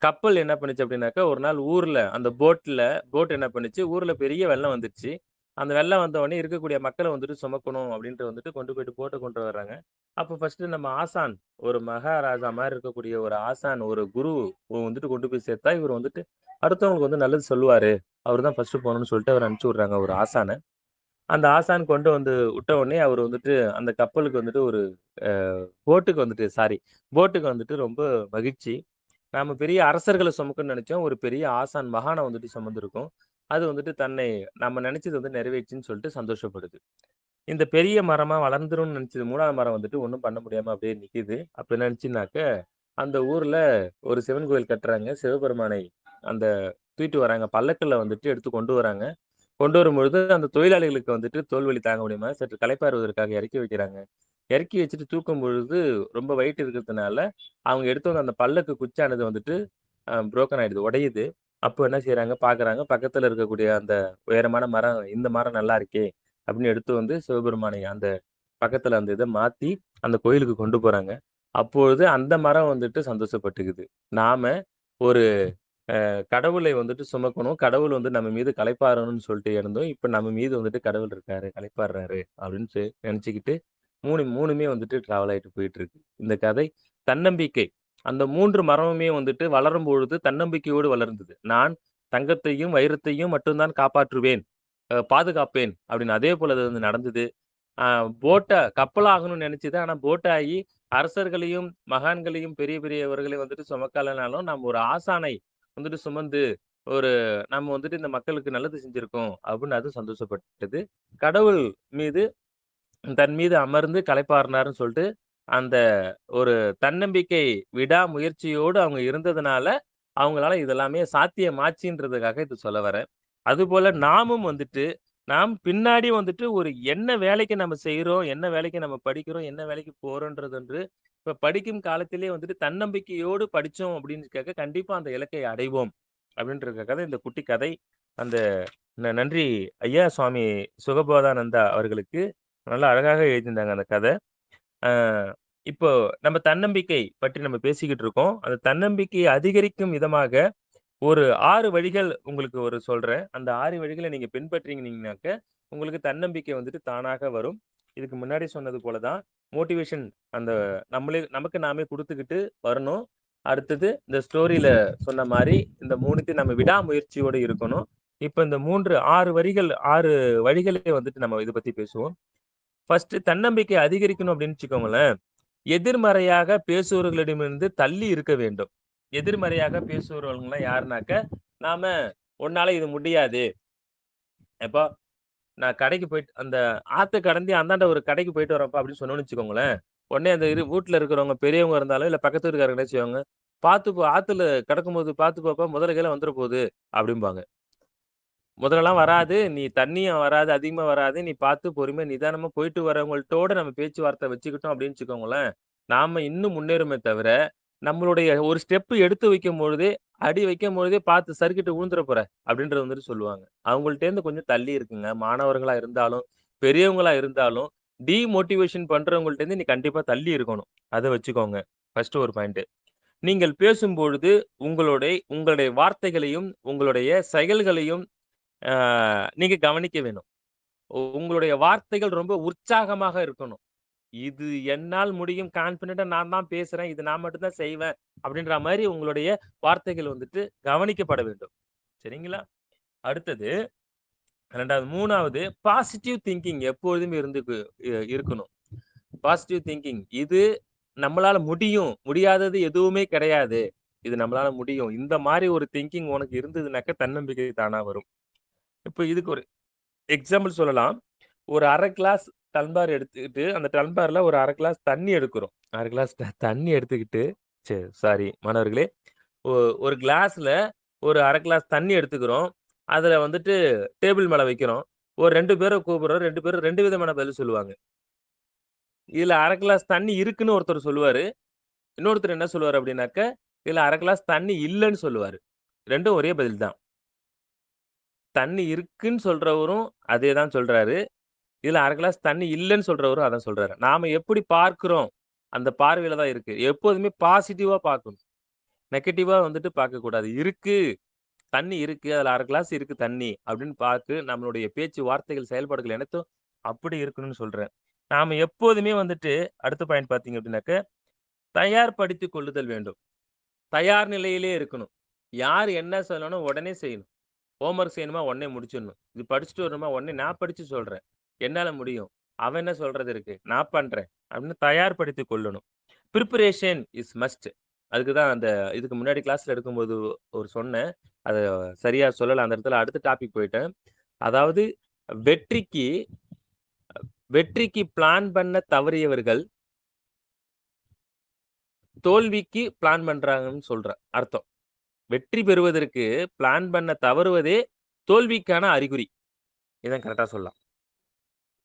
கப்பல் என்ன பண்ணுச்சு அப்படின்னாக்கா, ஒரு நாள் ஊர்ல அந்த போட் என்ன பண்ணுச்சு, ஊர்ல பெரிய வெள்ளம் வந்துருச்சு. அந்த வெள்ளம் வந்த உடனே இருக்கக்கூடிய மக்கள வந்துட்டு சுமக்கணும் அப்படின்ட்டு வந்துட்டு கொண்டு போயிட்டு போட்ட கொண்டு வர்றாங்க. அப்ப ஃபர்ஸ்ட்டு நம்ம ஆசான், ஒரு மகாராஜா மாரி இருக்கக்கூடிய ஒரு ஆசான், ஒரு குரு வந்துட்டு கொண்டு போய் சேர்த்தா, இவரு வந்துட்டு அடுத்தவங்களுக்கு வந்து நல்லது சொல்லுவாரு. அவரு தான் ஃபர்ஸ்ட்டு போணும்னு சொல்லிட்டு அவர அனுப்பிச்சு விடுறாங்க ஒரு ஆசான. அந்த ஆசான் கொண்டு வந்து விட்ட உடனே அவரு வந்துட்டு அந்த கப்பலுக்கு வந்துட்டு ஒரு அ போட்டுக்கு வந்துட்டு சாரி போட்டுக்கு வந்துட்டு ரொம்ப மகிழ்ச்சி. நாம பெரிய அரசர்கள சுமக்கும்ன்னு நெனச்சோம். ஒரு பெரிய ஆசான் மகான வந்துட்டு சுமந்திருக்கோம். அது வந்துட்டு நம்ம நெனச்சது வந்து நிறைவேறுச்சுன்னு சொல்லிட்டு சந்தோஷப்படுது. இந்த பெரிய மரமா வளர்ந்துரும்னு நினைச்சது 3வது மரம் வந்துட்டு ஒண்ணும் பண்ண முடியாம அப்படியே நிக்குது. அப்ப என்ன நினைச்சுனாக்க, அந்த ஊர்ல ஒரு சிவன் கோயில் கட்டுறாங்க. சிவபெருமானை அந்த தூக்கிட்டு வராங்க. பல்லக்குல வந்துட்டு எடுத்து கொண்டு வராங்க. கொண்டு வரும்பொழுது அந்த தொழிலாளிகளுக்கு வந்துட்டு தோள் வலி தாங்க முடியாம சற்று களைப்பாறுவதற்காக இறக்கி வைக்கிறாங்க. இறக்கி வச்சுட்டு தூக்கும் பொழுது ரொம்ப வெயிட் இருக்கிறதுனால, அவங்க எடுத்து வந்த அந்த பல்லக்கு குச்சானது வந்துட்டு புரோக்கன் ஆயிடுது, உடையுது. அப்போ என்ன செய்றாங்க பார்க்குறாங்க. பக்கத்துல இருக்கக்கூடிய அந்த உயரமான மரம், இந்த மரம் நல்லா இருக்கே! அப்படின்னு எடுத்து வந்து சிவபெருமானை அந்த பக்கத்துல அந்த இத மாத்தி, அந்த கோயிலுக்கு கொண்டு போறாங்க. அப்பொழுது அந்த மரம் வந்துட்டு சந்தோஷப்பட்டுக்குது. நாம ஒரு கடவுளை வந்துட்டு சுமக்கணும். கடவுள் வந்து நம்ம மீது களைப்பாறணும்னு சொல்லிட்டு இருந்தோம். இப்ப நம்ம மீது வந்துட்டு கடவுள் இருக்காரு, களைப்பாறுறாரு அப்படின்னு நெனச்சுக்கிட்டு 3மே வந்துட்டு டிராவல் ஆயிட்டு போயிட்டு இருக்கு. இந்த கதை தன்னம்பிக்கை. அந்த 3 மரமுமே வந்துட்டு வளரும்பொழுது தன்னம்பிக்கையோடு வளர்ந்தது. நான் தங்கத்தையும், வைரத்தையும் மட்டும் தான் காப்பாற்றுவேன். பாதுகாப்பேன் அப்படின்னு. அதே போல அது வந்து நடந்தது. அ போட்ட கப்பலாகணும்னு நெனச்சது. ஆனா போட் ஆயி அரசர்களையும், மகான்களையும், பெரிய பெரியவர்களையும் வந்துட்டு சுமக்கலனாலும், நம்ம ஒரு ஆசானை வந்துட்டு சுமந்து, ஒரு நம்ம வந்துட்டு இந்த மக்களுக்கு நல்லது செஞ்சிருக்கோம் அப்படின்னு அது சந்தோஷப்பட்டது. கடவுள் மீது தன் மீது அமர்ந்து களைப்பாறினார்ன்னு சொல்ட்டு, அந்த ஒரு தன்னம்பிக்கை, விடாமுயற்சியோடு அவங்க இருந்ததுனால, அவங்களால இதெல்லாமே சாத்தியமாச்சுன்றதுக்காக இது சொல்ல வரேன். அதுபோல நாமும் வந்துட்டு, நாம் பின்னாடி வந்துட்டு ஒரு என்ன வேலைக்கு நம்ம செய்றோம், என்ன வேலைக்கு நம்ம படிக்கிறோம், என்ன வேலைக்கு போறோன்றதென்று, இப்ப படிக்கும் காலத்திலே வந்துட்டு தன்னம்பிக்கையோடு படிச்சோம் அப்படின்னுக்காக கண்டிப்பா அந்த இலக்கை அடைவோம். அப்படின்றதுக்காக தான் இந்த குட்டி கதை. அந்த நன்றி ஐயா! சுவாமி சுகபோதானந்தா அவர்களுக்கு. நல்லா அழகாக எழுதியிருந்தாங்க அந்த கத. அ இப்போ நம்ம தன்னம்பிக்கை பற்றி நம்ம பேசிக்கிட்டு இருக்கோம். அந்த தன்னம்பிக்கையை அதிகரிக்கும் விதமாக ஒரு 6 வழிகள் உங்களுக்கு ஒரு சொல்றேன். அந்த 6 வழிகள நீங்க பின்பற்றினீங்கனாக்க, உங்களுக்கு தன்னம்பிக்கை வந்துட்டு தானாக வரும். இதுக்கு முன்னாடி சொன்னது போல தான் மோட்டிவேஷன் அந்த நமக்கு நாமே குடுத்துக்கிட்டு வரணும். அடுத்தது இந்த ஸ்டோரியில சொன்ன மாரி இந்த 3த்தையும் நம்ம விடாமுயற்சியோட இருக்கணும். இப்ப இந்த 6 6 வழிகளை வந்துட்டு நம்ம இத பத்தி பேசுவோம். ஃபர்ஸ்ட்டு தன்னம்பிக்கை அதிகரிக்கணும் அப்படின்னு வச்சுக்கோங்களேன். எதிர்மறையாக பேசுபவர்களிடமிருந்து தள்ளி இருக்க வேண்டும். எதிர்மறையாக பேசுபவர்கள்லாம் யாருனாக்க, நாம "உன்னால இது முடியாது." இப்போ நான் கடைக்கு போயிட்டு அந்த ஆத்த கடந்து அந்தாண்ட ஒரு கடைக்கு போயிட்டு வரேன்ப்பா அப்படின்னு சொன்னோம்னு வச்சுக்கோங்களேன். உடனே அந்த வீட்ல இருக்கிறவங்க பெரியவங்க இருந்தாலும், இல்ல பக்கத்து வீட்டுக்காரங்க என்ன செய்வாங்க, "பார்த்து போ ஆத்துல கடக்கும்போது பார்த்து போப்பா முதல கீழ வந்துற போது" அப்படிம்பாங்க. முதலலாம் வராது. நீ தண்ணியும் வராது, அதிகமா வராது. நீ பார்த்து பொறுமையா நிதானமா போயிட்டு வரவங்கள்ட்டோட நம்ம பேச்சுவார்த்தை வச்சுக்கிட்டோம் அப்படின்னு வச்சுக்கோங்களேன், நாம இன்னும் முன்னேறுமே தவிர, நம்மளுடைய ஒரு ஸ்டெப் எடுத்து வைக்கும்பொழுதே, அடி வைக்கும்பொழுதே பார்த்து சறுக்கிட்டு விழுந்துற போற அப்படின்றது வந்துட்டு சொல்லுவாங்க. அவங்கள்ட்டேருந்து கொஞ்சம் தள்ளி இருக்குங்க. மாணவர்களா இருந்தாலும், பெரியவங்களா இருந்தாலும், டிமோட்டிவேஷன் பண்றவங்கள்ட்டேருந்து நீ கண்டிப்பா தள்ளி இருக்கணும். அத வச்சுக்கோங்க. ஃபர்ஸ்ட் ஒரு பாயிண்ட். நீங்கள் பேசும்பொழுது உங்களுடைய வார்த்தைகளையும், உங்களுடைய செயல்களையும் ஆ நீங்க கவனிக்க வேணும். உங்களுடைய வார்த்தைகள் ரொம்ப உற்சாகமாக இருக்கணும். இது என்னால் முடியும். கான்ஃபிடென்ட்டா நான் தான் பேசுறேன். இது நான் மட்டும் தான் செய்வேன். அப்படின்ற மாரி உங்களுடைய வார்த்தைகள் வந்துட்டு கவனிக்கப்பட வேண்டும். சரிங்களா? அடுத்தது 2வது 3வது பாசிட்டிவ் திங்கிங் எப்பொழுதுமே இருக்கணும். பாசிட்டிவ் திங்கிங் இது நம்மளால முடியும். முடியாதது எதுவுமே கிடையாது. இது நம்மளால முடியும். இந்த மாரி ஒரு திங்கிங் உனக்கு இருந்ததுனாக்க தன்னம்பிக்கை தானா வரும். இப்ப இதுக்கு ஒரு எக்ஸாம்பிள் சொல்லலாம். ஒரு 1/2 கிளாஸ் டம்ளர் எடுத்துக்கிட்டு, அந்த டம்ளர்ல ஒரு 1/2 கிளாஸ் தண்ணி எடுக்கிறோம். 1/2 கிளாஸ் தண்ணி எடுத்துக்கிட்டு சாரி மாணவர்களே. ஒ ஒரு கிளாஸ்ல ஒரு 1/2 கிளாஸ் தண்ணி எடுத்துக்கிறோம். அதுல வந்துட்டு டேபிள் மேல வைக்கிறோம். ஒரு 2 பேர கூப்பிடுறோம். 2 பேரும் 2 விதமான பதில் சொல்லுவாங்க. இதுல 1/2 கிளாஸ் தண்ணி இருக்குன்னு ஒருத்தர் சொல்லுவாரு. இன்னொருத்தர் என்ன சொல்லுவாரு அப்டின்னாக்க, இதுல 1/2 கிளாஸ் தண்ணி இல்லன்னு சொல்லுவாரு. 2ம் ஒரே பதில் தான். தண்ணி இருக்குன்னு சொல்றவரும் அதே தான் சொல்றாரு. இதுல 1/2 கிளாஸ் தண்ணி இல்லன்னு சொல்றவரும் அதான் சொல்றாரு. நாம எப்படி பார்க்கிறோம்? அந்த பார்வையில தான் இருக்கு. எப்போதுமே பாசிட்டிவா பார்க்கணும். நெகட்டிவா வந்துட்டு பார்க்கக்கூடாது. இருக்கு, தண்ணி இருக்கு. அதுல 1/2 கிளாஸ் இருக்கு தண்ணி அப்படின்னு பார்த்து நம்மளுடைய பேச்சு, வார்த்தைகள், செயல்பாடுகள் அனைத்தும் அப்படி இருக்கணும்னு சொல்றேன். நாம எப்போதுமே வந்துட்டு அடுத்த பாயிண்ட் பார்த்தீங்க அப்படின்னாக்க, தயார்படுத்திக் கொள்ளுதல் வேண்டும். தயார் நிலையிலே இருக்கணும். யார் என்ன சொல்லணும் உடனே செய்யணும். ஹோம்வொர்க் செய்யணுமா? உடனே முடிச்சிடணும். இது படிச்சுட்டு வரணுமா? உடனே நான் படிச்சு சொல்றேன். என்னால முடியும். அவன் என்ன சொல்றது இருக்கு? நான் பண்றேன். அப்படின்னு தயார்படுத்திக் கொள்ளணும். Preparation is must. அதுக்கு தான் அந்த இதுக்கு முன்னாடி கிளாஸ்ல எடுக்கும்போது ஒரு சொன்னேன். அத சரியா சொல்லல. அந்த இடத்துல அடுத்த டாபிக் போயிட்டேன். அதாவது வெற்றிக்கு வெற்றிக்கு பிளான் பண்ண தவறியவர்கள் தோல்விக்கு பிளான் பண்றாங்கன்னு சொல்றேன் அர்த்தம். வெற்றி பெறுவதற்கு பிளான் பண்ண தவறுவதே தோல்விக்கான அறிகுறி. இதான் கரெக்ட்டா சொல்லலாம்.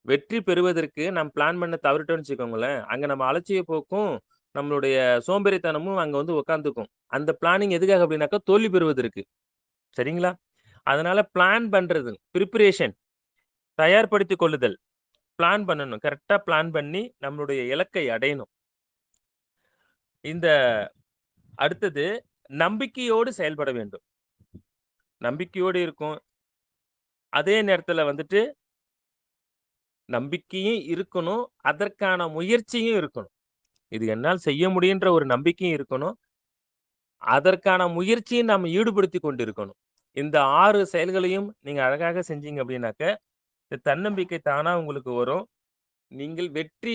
வெற்றி பெறுவதற்கு நாம் பிளான் பண்ண தவறிட்டோம்னு வச்சுக்கோங்களேன், அங்க நம்ம அலட்சிய போக்கும், நம்மளுடைய சோம்பேறித்தனமும் அங்க வந்து உட்கார்ந்துக்கும். அந்த பிளானிங் எதுக்காக அப்டின்னாக்கா, தோல்வி பெறுவதற்கு. சரிங்களா? அதனால பிளான் பண்றது, பிரிப்பரேஷன் தயார்படுத்திக் கொள்ளுதல். பிளான் பண்ணணும். கரெக்ட்டா பிளான் பண்ணி நம்மளுடைய இலக்கை அடையணும். இந்த அடுத்தது நம்பிக்கையோடு செயல்பட வேண்டும். நம்பிக்கையோடு இருக்கும். அதே நேரத்துல வந்துட்டு நம்பிக்கையும் இருக்கணும். அதற்கான முயற்சியும் இருக்கணும். இது என்னால் செய்ய முடியுன்ற ஒரு நம்பிக்கையும் இருக்கணும். அதற்கான முயற்சியும் நாம ஈடுபடுத்திக் கொண்டிருக்கணும். இந்த 6 செயல்களையும் நீங்க அழகாக செஞ்சீங்க அப்டின்னாக்க, இந்த தன்னம்பிக்கை தானா உங்களுக்கு வரும். நீங்கள் வெற்றி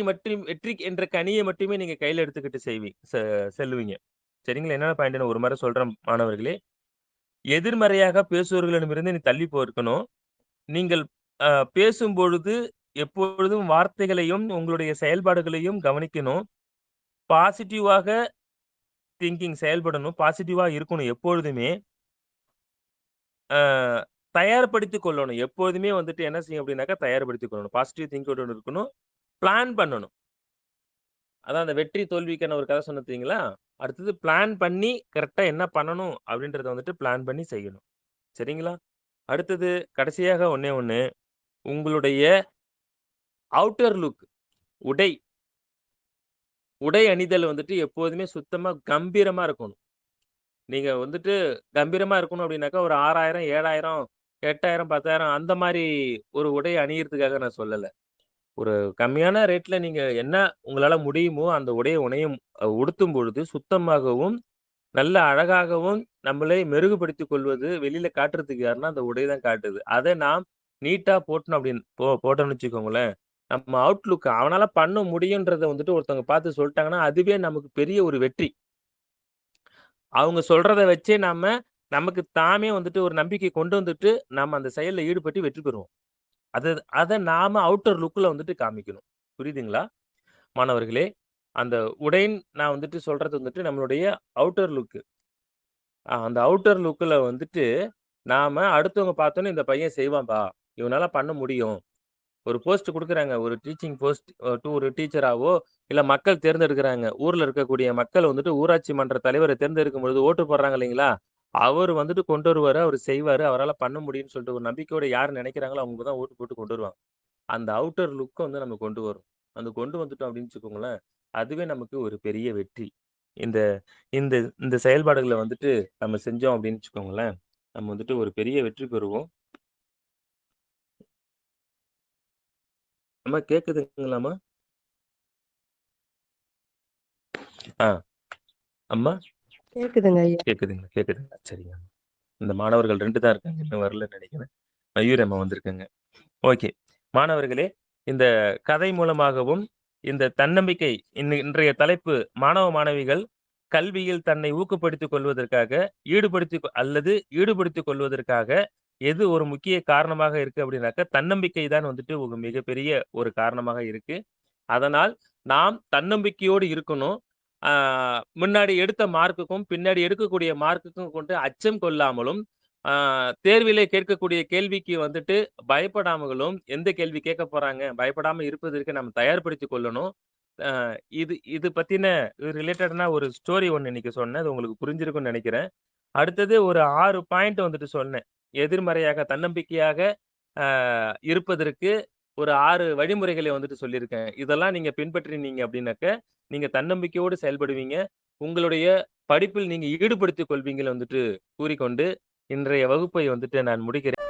என்ற கனிய மட்டுமே நீங்க கையில எடுத்துக்கிட்டு செல்லுவீங்க. சரிங்களா? என்னென்ன பாயிண்ட்ன்னு ஒரு முறை சொல்றேன் மாணவர்களே. எதிர்மறையாக பேசுபவர்களிடமிருந்து நீ தள்ளி இருக்கணும். நீங்கள் அ பேசும்பொழுது எப்பொழுதும் வார்த்தைகளையும், உங்களுடைய செயல்பாடுகளையும் கவனிக்கணும். பாசிட்டிவாக திங்கிங் செயல்படணும். பாசிட்டிவா இருக்கணும் எப்பொழுதுமே. அ தயார்படுத்திக் கொள்ளணும். எப்போதுமே வந்துட்டு என்ன செய்யும் அப்டின்னாக்கா, தயார்படுத்திக் கொள்ளணும். பாசிட்டிவ் திங்கோட இருக்கணும். பிளான் பண்ணணும். அதான் அந்த வெற்றி தோல்விக்கான ஒரு கதை சொன்னேன் பார்த்தீங்களா? அடுத்தது பிளான் பண்ணி கரெக்ட்டா என்ன பண்ணணும் அப்டின்றத வந்துட்டு பிளான் பண்ணி செய்யணும். சரிங்களா? அடுத்தது கடைசியாக ஒண்ணே ஒண்ணு. உங்களுடைய அவுட்டர் லுக் உடை உடை அணிதல் வந்துட்டு எப்போதுமே சுத்தமா கம்பீரமா இருக்கணும். நீங்க வந்துட்டு கம்பீரமா இருக்கணும் அப்டின்னாக்கா, ஒரு 6,000, 7,000, 8,000, 10,000 அந்த மாரி ஒரு உடை அணியிறதுக்காக நான் சொல்லல. ஒரு கம்மியான ரேட்ல நீங்க என்ன உங்களால முடியுமோ, அந்த உடைய உடுத்தும் பொழுது சுத்தமாகவும், நல்ல அழகாகவும் நம்மளை மெருகுபடுத்திக் கொள்வது வெளியில காட்டுறதுக்கு யாருன்னா, அந்த உடை தான் காட்டுது. அத நாம் நீட்டா போட்டோம் அப்டின்னு போட்டோம்னு வச்சுக்கோங்களேன், நம்ம அவுட்லுக் அவனால பண்ண முடியும்ன்றத வந்துட்டு ஒருத்தவங்க பார்த்து சொல்ட்டாங்கன்னா, அதுவே நமக்கு பெரிய ஒரு வெற்றி. அவங்க சொல்றத வச்சே நமக்கு தாமே வந்துட்டு ஒரு நம்பிக்கை கொண்டு வந்துட்டு, நம்ம அந்த செயல்ல ஈடுபட்டு வெற்றி பெறுவோம். அத அத நாம அவுட்டர் லுக்ல வந்துட்டு காமிக்கணும். புரியுதுங்களா? மாணவர்களே, அந்த உடைன்னு நான் வந்துட்டு சொல்றது வந்துட்டு நம்மளுடைய அவுட்டர் லுக். அந்த அவுட்டர் லுக்ல வந்துட்டு, நாம அடுத்தவங்க பார்த்தோனே, "இந்த பையன் செய்வான்பா. இவனால பண்ண முடியும்." ஒரு போஸ்ட் குடுக்குறாங்க. ஒரு டீச்சிங் போஸ்ட் டூ ஒரு டீச்சராவோ, இல்ல மக்கள் தேர்ந்தெடுக்குறாங்க. ஊர்ல இருக்கக்கூடிய மக்கள் வந்துட்டு ஊராட்சி மன்ற தலைவர தேர்ந்தெடுக்கும் பொழுது ஓட்டு போடுறாங்க இல்லைங்களா? அவரு வந்துட்டு கொண்டு வருவாரு. அவரு செய்வாரு. அவரால பண்ண முடியும்னு சொல்லிட்டு ஒரு நம்பிக்கையோட யார் நெனைக்கிறாங்களோ, அவங்க தான் ஓட்டு போட்டு கொண்டு வருவாங்க. அந்த அவுட்டர் லுக்க வந்து நம்ம கொண்டு வரும். அந்த கொண்டு வந்துட்டோம் அப்படின்னு வச்சுக்கோங்களேன், அதுவே நமக்கு ஒரு பெரிய வெற்றி. இந்த இந்த இந்த செயல்பாடுகள வந்துட்டு நம்ம செஞ்சோம் அப்படின்னு வச்சுக்கோங்களேன், நம்ம வந்துட்டு ஒரு பெரிய வெற்றி பெறுவோம். அம்மா கேக்குதுங்களாம்மா? ஆ அம்மா கேக்குதுங்க ஐயா. கேக்குதுங்களா? கேக்குதுங்களா? சரிங்க. இந்த மாணவர்கள் 2 தான் இருக்காங்க. இன்னும் வரலன்னு நெனைக்கிறேன். மயூரி அம்மா வந்திருக்காங்க. ஓகே. மாணவர்களே, இந்த கதை மூலமாகவும், இந்த தன்னம்பிக்கை இன்றைய தலைப்பு மாணவ, மாணவிகள் கல்வியில் தன்னை ஊக்கப்படுத்திக் கொள்வதற்காக, ஈடுபடுத்திக் கொள்வதற்காக எது ஒரு முக்கிய காரணமாக இருக்கு அப்படின்னாக்கா, தன்னம்பிக்கை தான் வந்துட்டு ஒரு மிகப்பெரிய ஒரு காரணமாக இருக்கு. அதனால் நாம் தன்னம்பிக்கையோடு இருக்கணும். ஆ முன்னாடி எடுத்த மார்க்குக்கும், பின்னாடி எடுக்கக்கூடிய மார்க்குக்கும் கொண்டு அச்சம் கொள்ளாமலும், ஆ தேர்விலே கேட்கக்கூடிய கேள்விக்கு வந்துட்டு பயப்படாமலும், எந்த கேள்வி கேட்கப் போறாங்க, பயப்படாம இருப்பதற்கு நம்ம தயார்படுத்திக் கொள்ளணும். அ இது இது பத்தின ரிலேட்டடான ஒரு ஸ்டோரி ஒண்ணு இன்னைக்கு சொன்னேன். அது உங்களுக்கு புரிஞ்சிருக்கும்னு நெனைக்கிறேன். அடுத்தது ஒரு 6 பாயிண்ட் வந்துட்டு சொன்னேன். எதிர்மறையாக தன்னம்பிக்கையாக அ இருப்பதற்கு ஒரு 6 வழிமுறைகளை வந்துட்டு சொல்லியிருக்கேன். இதெல்லாம் நீங்க பின்பற்றினீங்க அப்டின்னாக்க, நீங்க தன்னம்பிக்கையோடு செயல்படுவீங்க. உங்களுடைய படிப்பில் நீங்க ஈடுபடுத்திக் கொள்வீங்கன்னு வந்துட்டு கூறிக்கொண்டு, இன்றைய வகுப்பை வந்துட்டு நான் முடிக்கிறேன்.